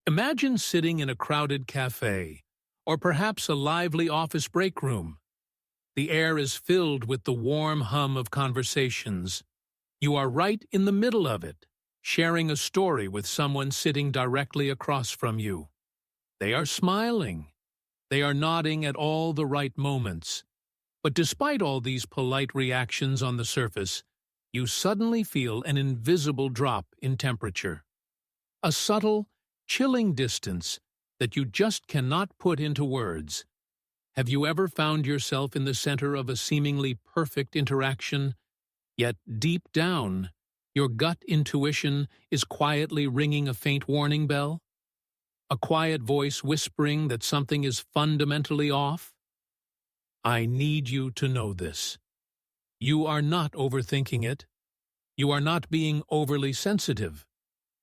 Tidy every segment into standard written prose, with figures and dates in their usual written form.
Imagine sitting in a crowded cafe, or perhaps a lively office break room. The air is filled with the warm hum of conversations. You are right in the middle of it, sharing a story with someone sitting directly across from you. They are smiling. They are nodding at all the right moments. But despite all these polite reactions on the surface, you suddenly feel an invisible drop in temperature. A subtle, chilling distance that you just cannot put into words. Have you ever found yourself in the center of a seemingly perfect interaction, yet deep down, your gut intuition is quietly ringing a faint warning bell? A quiet voice whispering that something is fundamentally off? I need you to know this. You are not overthinking it. You are not being overly sensitive.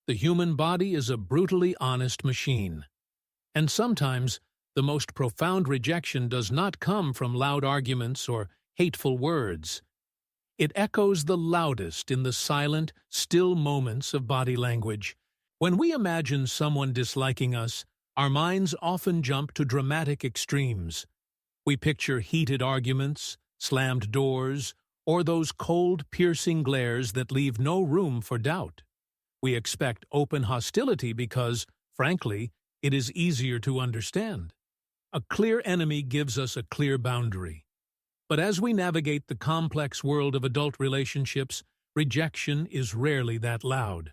The human body is a brutally honest machine. And sometimes, the most profound rejection does not come from loud arguments or hateful words. It echoes the loudest in the silent, still moments of body language. When we imagine someone disliking us, our minds often jump to dramatic extremes. We picture heated arguments, slammed doors, or those cold, piercing glares that leave no room for doubt. We expect open hostility because, frankly, it is easier to understand. A clear enemy gives us a clear boundary. But as we navigate the complex world of adult relationships, rejection is rarely that loud.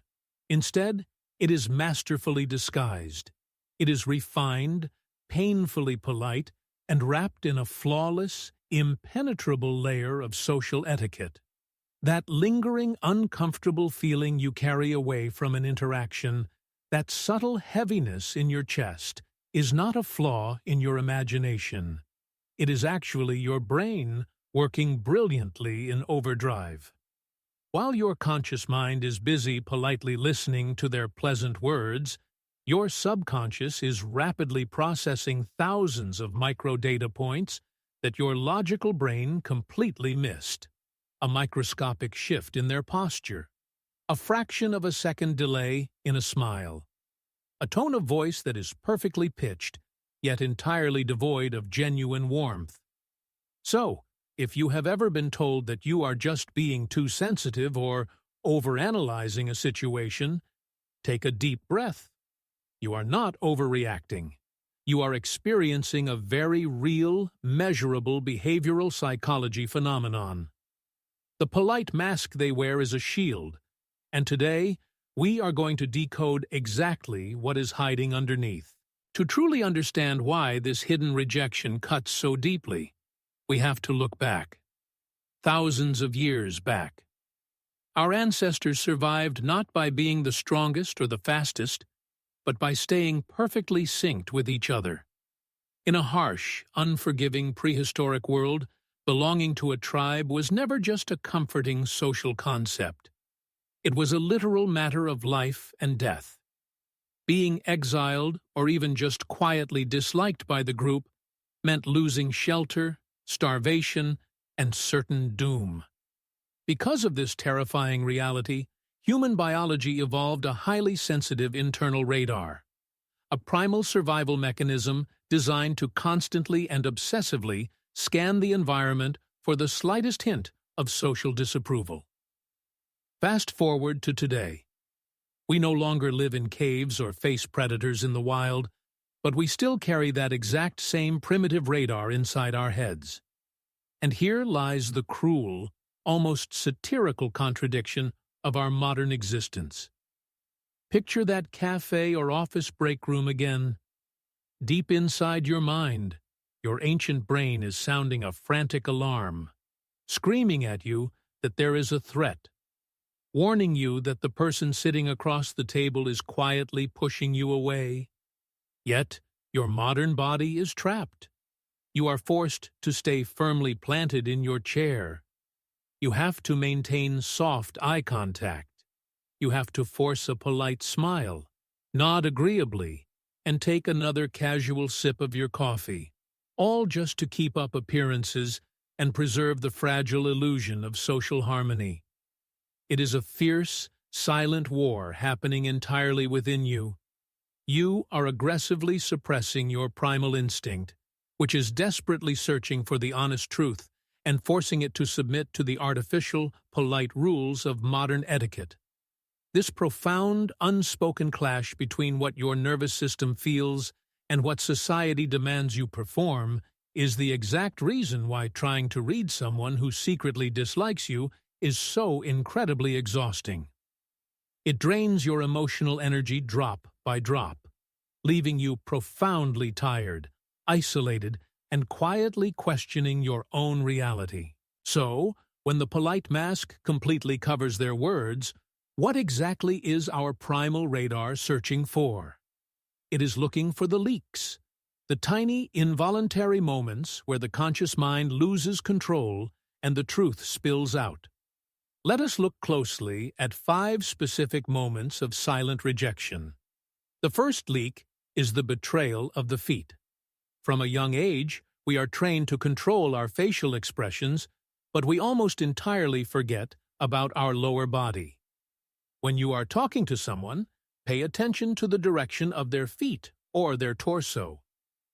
Instead, it is masterfully disguised. It is refined, painfully polite, and wrapped in a flawless, impenetrable layer of social etiquette. That lingering, uncomfortable feeling you carry away from an interaction, that subtle heaviness in your chest, is not a flaw in your imagination. It is actually your brain working brilliantly in overdrive. While your conscious mind is busy politely listening to their pleasant words, your subconscious is rapidly processing thousands of micro-data points that your logical brain completely missed. A microscopic shift in their posture, a fraction of a second delay in a smile, a tone of voice that is perfectly pitched, yet entirely devoid of genuine warmth. So, if you have ever been told that you are just being too sensitive or overanalyzing a situation, take a deep breath. You are not overreacting. You are experiencing a very real, measurable behavioral psychology phenomenon. The polite mask they wear is a shield, and today we are going to decode exactly what is hiding underneath. To truly understand why this hidden rejection cuts so deeply, we have to look back. Thousands of years back. Our ancestors survived not by being the strongest or the fastest, but by staying perfectly synced with each other. In a harsh, unforgiving prehistoric world, belonging to a tribe was never just a comforting social concept. It was a literal matter of life and death. Being exiled, or even just quietly disliked by the group, meant losing shelter, starvation, and certain doom. Because of this terrifying reality, human biology evolved a highly sensitive internal radar, a primal survival mechanism designed to constantly and obsessively scan the environment for the slightest hint of social disapproval. Fast forward to today. We no longer live in caves or face predators in the wild, but we still carry that exact same primitive radar inside our heads. And here lies the cruel, almost satirical contradiction of our modern existence. Picture that cafe or office break room again. Deep inside your mind, your ancient brain is sounding a frantic alarm, screaming at you that there is a threat, warning you that the person sitting across the table is quietly pushing you away. Yet, your modern body is trapped. You are forced to stay firmly planted in your chair. You have to maintain soft eye contact. You have to force a polite smile, nod agreeably, and take another casual sip of your coffee, all just to keep up appearances and preserve the fragile illusion of social harmony. It is a fierce, silent war happening entirely within you. You are aggressively suppressing your primal instinct, which is desperately searching for the honest truth and forcing it to submit to the artificial, polite rules of modern etiquette. This profound, unspoken clash between what your nervous system feels and what society demands you perform is the exact reason why trying to read someone who secretly dislikes you is so incredibly exhausting. It drains your emotional energy drop by drop, leaving you profoundly tired, isolated, and quietly questioning your own reality. So, when the polite mask completely covers their words, what exactly is our primal radar searching for? It is looking for the leaks, the tiny, involuntary moments where the conscious mind loses control and the truth spills out. Let us look closely at 5 specific moments of silent rejection. The first leak is the betrayal of the feet. From a young age, we are trained to control our facial expressions, but we almost entirely forget about our lower body. When you are talking to someone, pay attention to the direction of their feet or their torso.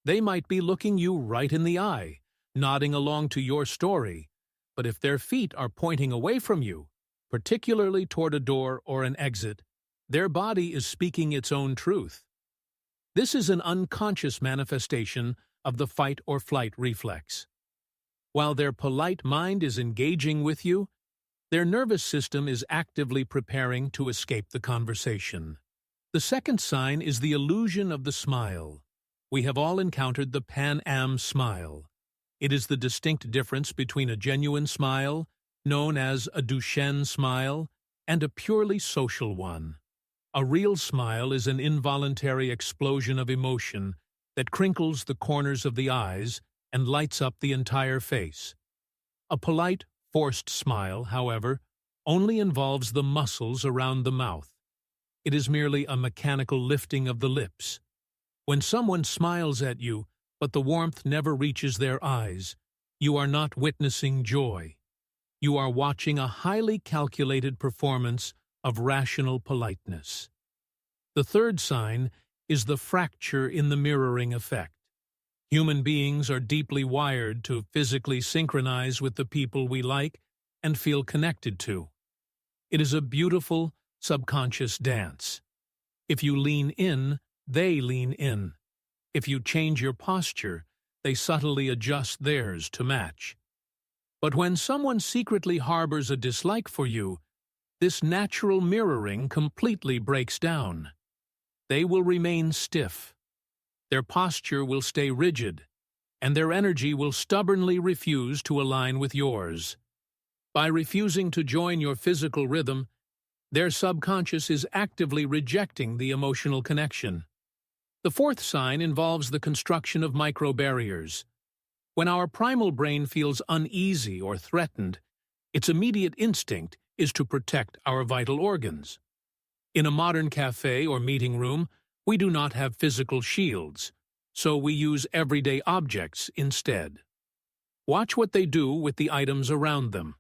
They might be looking you right in the eye, nodding along to your story, but if their feet are pointing away from you, particularly toward a door or an exit, their body is speaking its own truth. This is an unconscious manifestation of the fight-or-flight reflex. While their polite mind is engaging with you, their nervous system is actively preparing to escape the conversation. The second sign is the illusion of the smile. We have all encountered the Pan Am smile. It is the distinct difference between a genuine smile, known as a Duchenne smile, and a purely social one. A real smile is an involuntary explosion of emotion that crinkles the corners of the eyes and lights up the entire face. A polite, forced smile, however, only involves the muscles around the mouth. It is merely a mechanical lifting of the lips. When someone smiles at you, but the warmth never reaches their eyes, you are not witnessing joy. You are watching a highly calculated performance of rational politeness. The third sign is the fracture in the mirroring effect. Human beings are deeply wired to physically synchronize with the people we like and feel connected to. It is a beautiful, subconscious dance. If you lean in, they lean in. If you change your posture, they subtly adjust theirs to match. But when someone secretly harbors a dislike for you, this natural mirroring completely breaks down. They will remain stiff. Their posture will stay rigid, and their energy will stubbornly refuse to align with yours. By refusing to join your physical rhythm, their subconscious is actively rejecting the emotional connection. The fourth sign involves the construction of microbarriers. When our primal brain feels uneasy or threatened, its immediate instinct is to protect our vital organs. In a modern cafe or meeting room, we do not have physical shields, so we use everyday objects instead. Watch what they do with the items around them.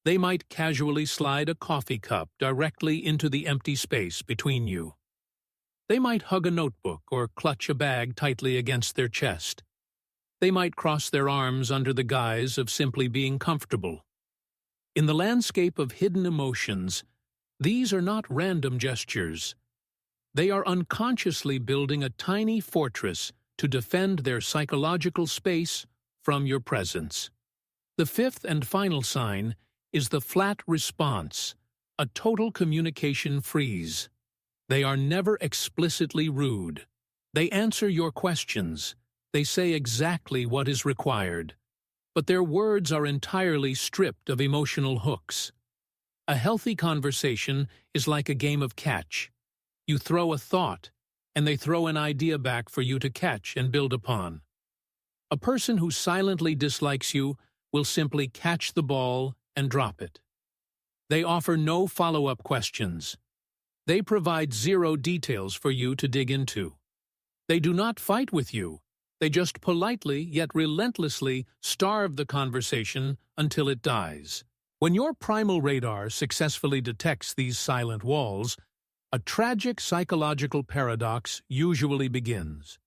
They might casually slide a coffee cup directly into the empty space between you. They might hug a notebook or clutch a bag tightly against their chest. They might cross their arms under the guise of simply being comfortable. In the landscape of hidden emotions, these are not random gestures. They are unconsciously building a tiny fortress to defend their psychological space from your presence. The fifth and final sign is the flat response, a total communication freeze. They are never explicitly rude. They answer your questions. They say exactly what is required. But their words are entirely stripped of emotional hooks. A healthy conversation is like a game of catch. You throw a thought, and they throw an idea back for you to catch and build upon. A person who silently dislikes you will simply catch the ball and drop it. They offer no follow-up questions. They provide zero details for you to dig into. They do not fight with you. They just politely yet relentlessly starve the conversation until it dies. When your primal radar successfully detects these silent walls, A tragic psychological paradox usually begins.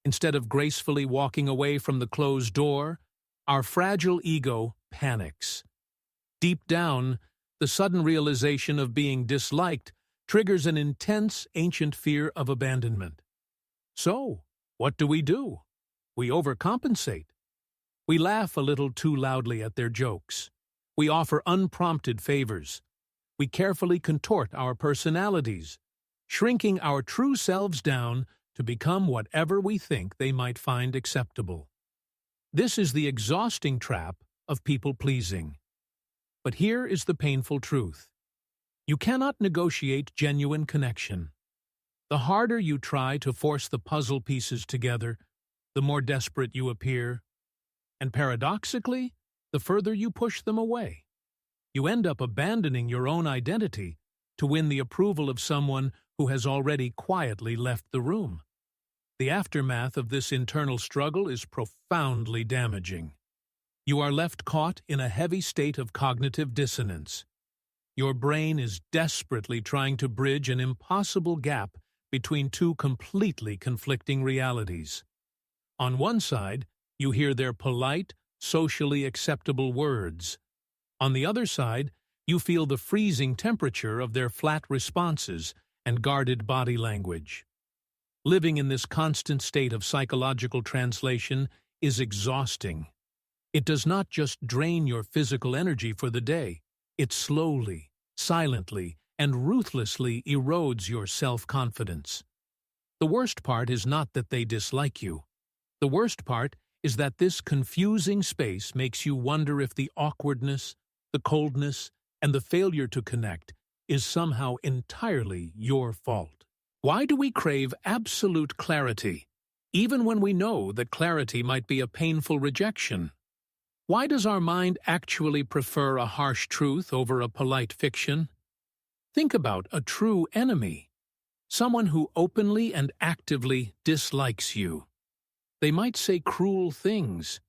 Instead of gracefully walking away from the closed door, our fragile ego panics. Deep down, the sudden realization of being disliked triggers an intense, ancient fear of abandonment. So, what do? We overcompensate. We laugh a little too loudly at their jokes. We offer unprompted favors. We carefully contort our personalities, shrinking our true selves down to become whatever we think they might find acceptable. This is the exhausting trap of people-pleasing. But here is the painful truth. You cannot negotiate genuine connection. The harder you try to force the puzzle pieces together, the more desperate you appear, and paradoxically, the further you push them away. You end up abandoning your own identity to win the approval of someone who has already quietly left the room. The aftermath of this internal struggle is profoundly damaging. You are left caught in a heavy state of cognitive dissonance. Your brain is desperately trying to bridge an impossible gap between two completely conflicting realities. On one side, you hear their polite, socially acceptable words. On the other side, you feel the freezing temperature of their flat responses and guarded body language. Living in this constant state of psychological translation is exhausting. It does not just drain your physical energy for the day, it slowly, silently, and ruthlessly erodes your self-confidence. The worst part is not that they dislike you. The worst part is that this confusing space makes you wonder if the awkwardness, the coldness, and the failure to connect is somehow entirely your fault. Why do we crave absolute clarity, even when we know that clarity might be a painful rejection? Why does our mind actually prefer a harsh truth over a polite fiction? Think about a true enemy, someone who openly and actively dislikes you. They might say cruel things.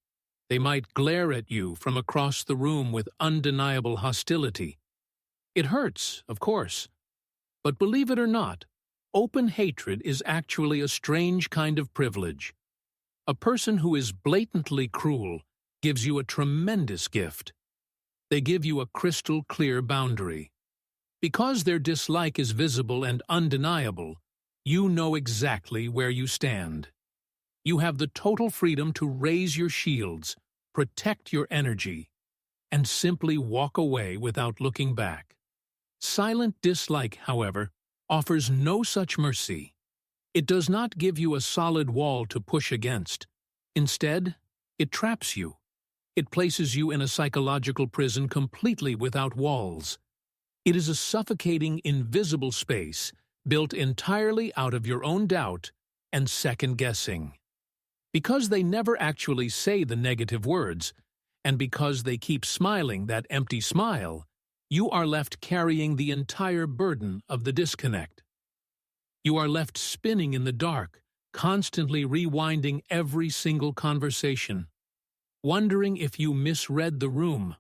They might glare at you from across the room with undeniable hostility. It hurts, of course. But believe it or not, open hatred is actually a strange kind of privilege. A person who is blatantly cruel gives you a tremendous gift. They give you a crystal-clear boundary. Because their dislike is visible and undeniable, you know exactly where you stand. You have the total freedom to raise your shields, protect your energy, and simply walk away without looking back. Silent dislike, however, offers no such mercy. It does not give you a solid wall to push against. Instead, it traps you. It places you in a psychological prison completely without walls. It is a suffocating, invisible space built entirely out of your own doubt and second-guessing. Because they never actually say the negative words, and because they keep smiling that empty smile, you are left carrying the entire burden of the disconnect. You are left spinning in the dark, constantly rewinding every single conversation, wondering if you misread the room,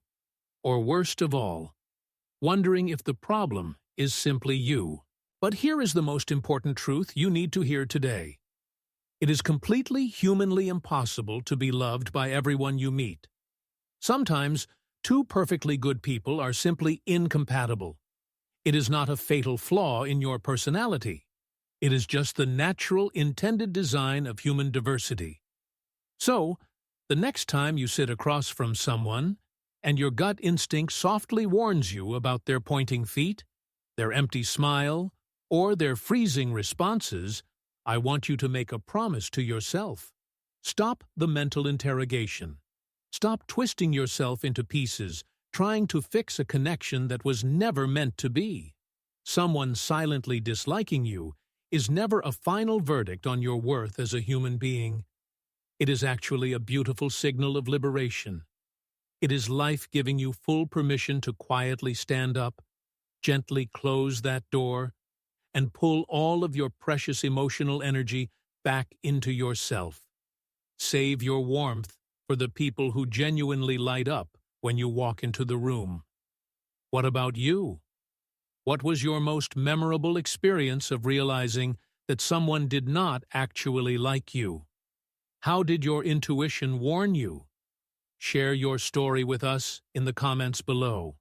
or worst of all, wondering if the problem is simply you. But here is the most important truth you need to hear today. It is completely humanly impossible to be loved by everyone you meet. Sometimes, two perfectly good people are simply incompatible. It is not a fatal flaw in your personality. It is just the natural, intended design of human diversity. So, the next time you sit across from someone, and your gut instinct softly warns you about their pointing feet, their empty smile, or their freezing responses, I want you to make a promise to yourself. Stop the mental interrogation. Stop twisting yourself into pieces, trying to fix a connection that was never meant to be. Someone silently disliking you is never a final verdict on your worth as a human being. It is actually a beautiful signal of liberation. It is life giving you full permission to quietly stand up, gently close that door, and pull all of your precious emotional energy back into yourself. Save your warmth for the people who genuinely light up when you walk into the room. What about you? What was your most memorable experience of realizing that someone did not actually like you? How did your intuition warn you? Share your story with us in the comments below.